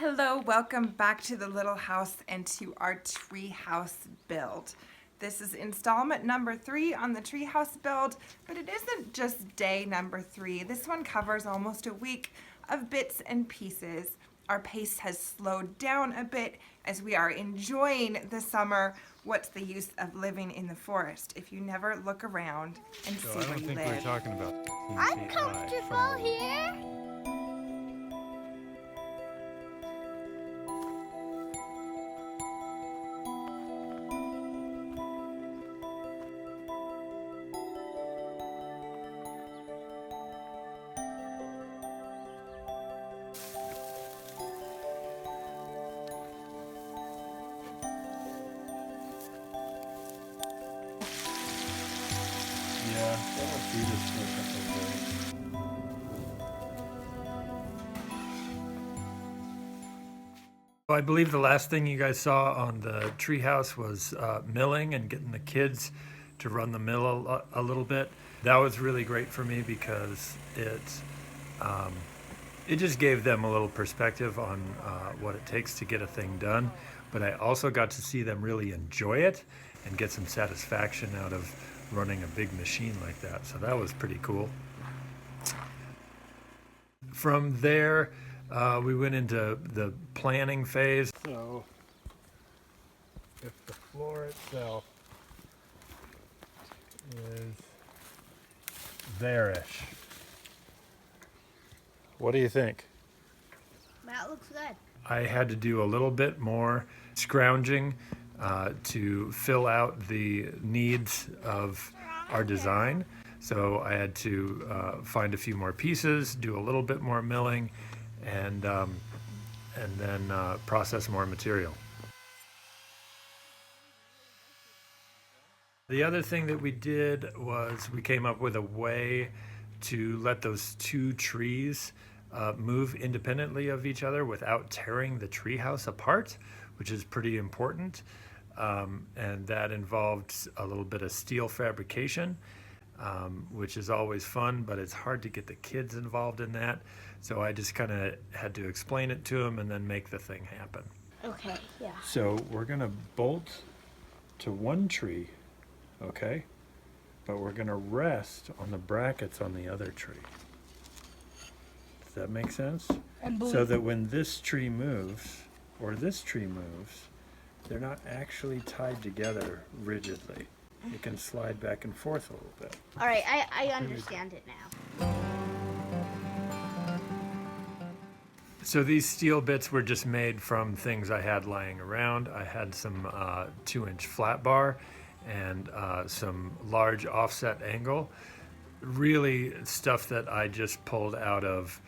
Hello, welcome back to the little house and to our tree house build. This is installment number 3 on the tree house build, but it isn't just day number 3. This one covers almost a week of bits and pieces. Our pace has slowed down a bit as we are enjoying the summer. What's the use of living in the forest if you never look around and see where you live? I don't think we're talking about 15 I'm feet comfortable high. here. Yeah, that'll feed us for a couple of days. Well, I believe the last thing you guys saw on the treehouse was milling and getting the kids to run the mill a little bit. That was really great for me because it just gave them a little perspective on what it takes to get a thing done. But I also got to see them really enjoy it and get some satisfaction out of running a big machine like that. So that was pretty cool. From there, we went into the planning phase. So, if the floor itself is there-ish, what do you think? That looks good. I had to do a little bit more scrounging to fill out the needs of our design. So I had to find a few more pieces, do a little bit more milling, and then process more material. The other thing that we did was we came up with a way to let those two trees move independently of each other without tearing the treehouse apart, which is pretty important. And that involved a little bit of steel fabrication, which is always fun, but it's hard to get the kids involved in that. So I just kind of had to explain it to them and then make the thing happen. Okay, yeah. So we're gonna bolt to one tree, okay? But we're gonna rest on the brackets on the other tree. Does that make sense? So that when this tree moves, or this tree moves, they're not actually tied together rigidly. It can slide back and forth a little bit. All right, I understand it now. So these steel bits were just made from things I had lying around. I had some 2-inch flat bar and some large offset angle. Really stuff that I just pulled out of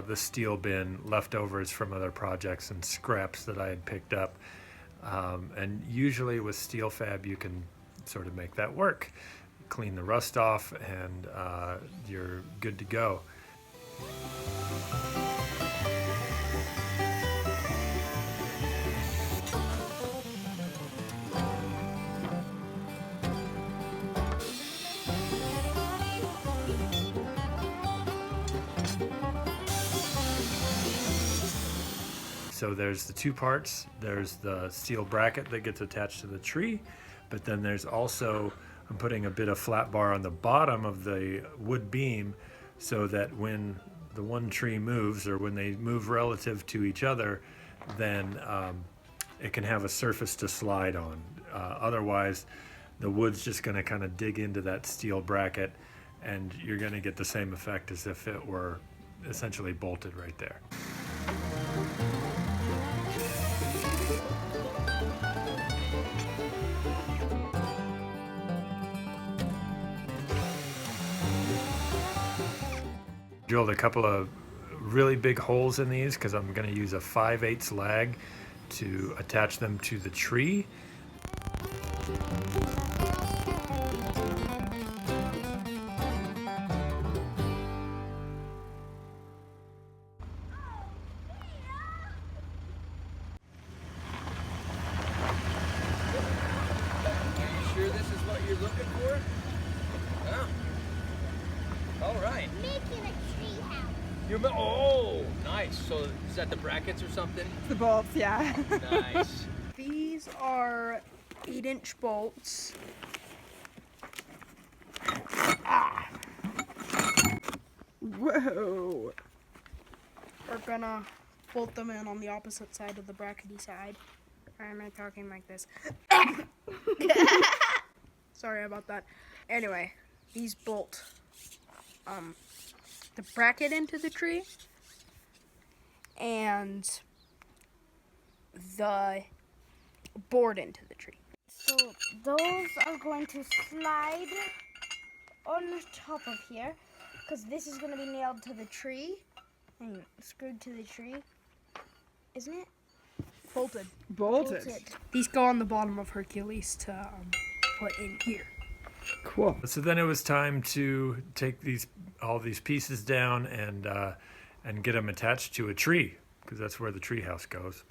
the steel bin, leftovers from other projects and scraps that I had picked up. And usually with steel fab, you can sort of make that work. Clean the rust off and you're good to go. So there's the two parts. There's the steel bracket that gets attached to the tree, but then there's also, I'm putting a bit of flat bar on the bottom of the wood beam so that when the one tree moves, or when they move relative to each other, then it can have a surface to slide on. Otherwise, the wood's just gonna kind of dig into that steel bracket and you're gonna get the same effect as if it were essentially bolted right there. Drilled a couple of really big holes in these because I'm going to use a 5/8 lag to attach them to the tree. Are you sure this is what you're looking for? Oh. All right. Making a tree house. Oh, nice. So is that the brackets or something? The bolts, yeah. Nice. These are 8-inch bolts. Whoa. We're gonna bolt them in on the opposite side of the brackety side. Or am I talking like this? Sorry about that. Anyway, these bolt the bracket into the tree and the board into the tree. So those are going to slide on top of here because this is going to be nailed to the tree and screwed to the tree, isn't it? Bolted. Bolted. These go on the bottom of Hercules to put in here. Cool. So then it was time to take all these pieces down and get them attached to a tree, because that's where the tree house goes.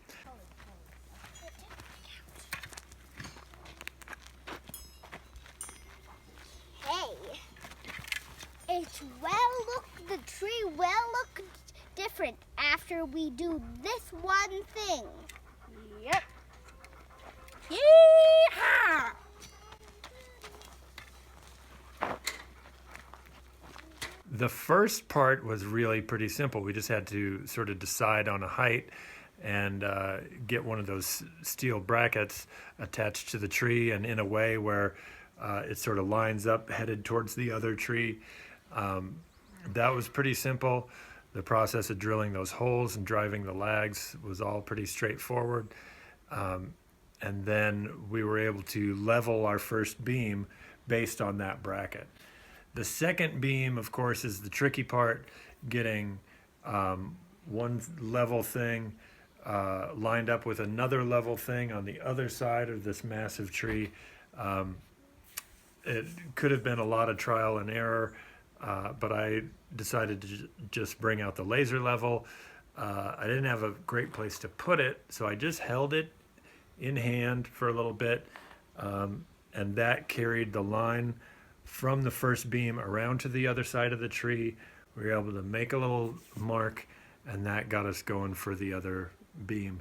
Hey, the tree will look different after we do this one thing. Yep. Yeehaw! The first part was really pretty simple. We just had to sort of decide on a height and get one of those steel brackets attached to the tree and in a way where it sort of lines up headed towards the other tree. That was pretty simple. The process of drilling those holes and driving the lags was all pretty straightforward. And then we were able to level our first beam based on that bracket. The second beam, of course, is the tricky part, getting one level thing lined up with another level thing on the other side of this massive tree. It could have been a lot of trial and error, but I decided to just bring out the laser level. I didn't have a great place to put it, so I just held it in hand for a little bit, and that carried the line from the first beam around to the other side of the tree. We were able to make a little mark, and that got us going for the other beam.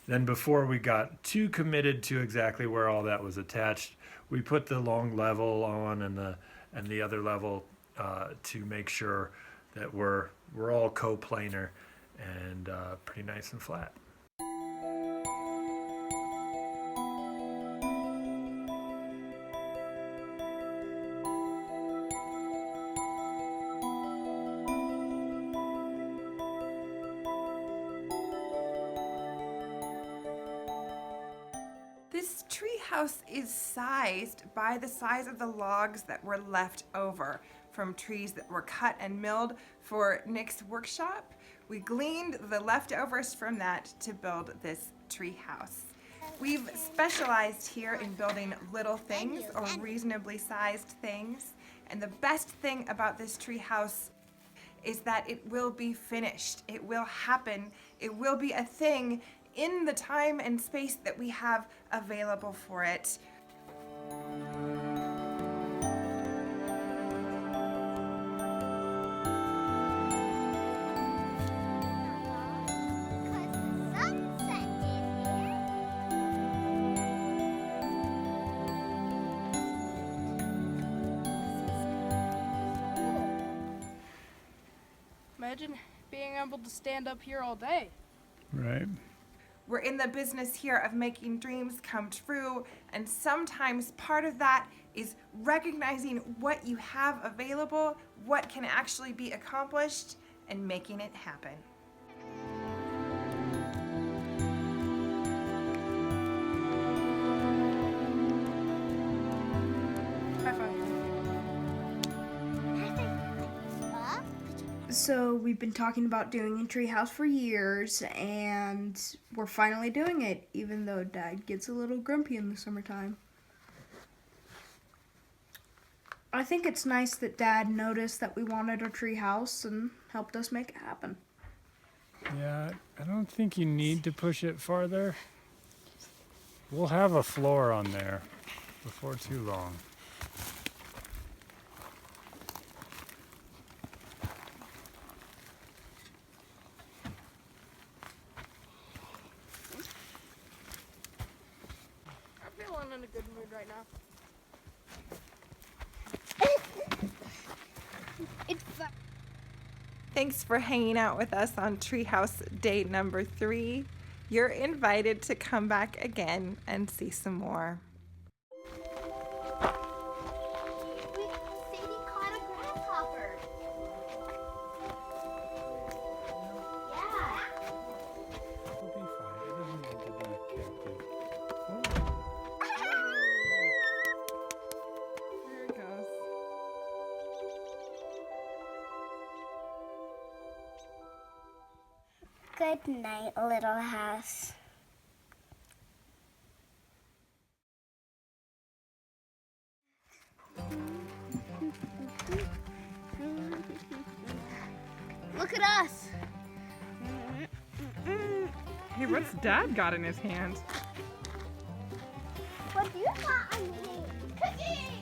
Then before we got too committed to exactly where all that was attached, we put the long level on and the other level to make sure that we're all coplanar and pretty nice and flat. This tree house is sized by the size of the logs that were left over from trees that were cut and milled for Nick's workshop. We gleaned the leftovers from that to build this tree house. We've specialized here in building little things or reasonably sized things. And the best thing about this tree house is that it will be finished. It will happen. It will be a thing in the time and space that we have available for it. Imagine being able to stand up here all day. Right. We're in the business here of making dreams come true, and sometimes part of that is recognizing what you have available, what can actually be accomplished, and making it happen. High five. So we've been talking about doing a treehouse for years, and we're finally doing it, even though Dad gets a little grumpy in the summertime. I think it's nice that Dad noticed that we wanted a treehouse and helped us make it happen. Yeah, I don't think you need to push it farther. We'll have a floor on there before too long. not in a good mood right now. It's fun. Thanks for hanging out with us on Treehouse Day number 3. You're invited to come back again and see some more. Sadie caught a grasshopper. Yeah. It'll be fine. It doesn't need to be captive. There it goes. Good night, little house. Look at us. Hey, what's Dad got in his hand? What do you got? I'm eating cookies.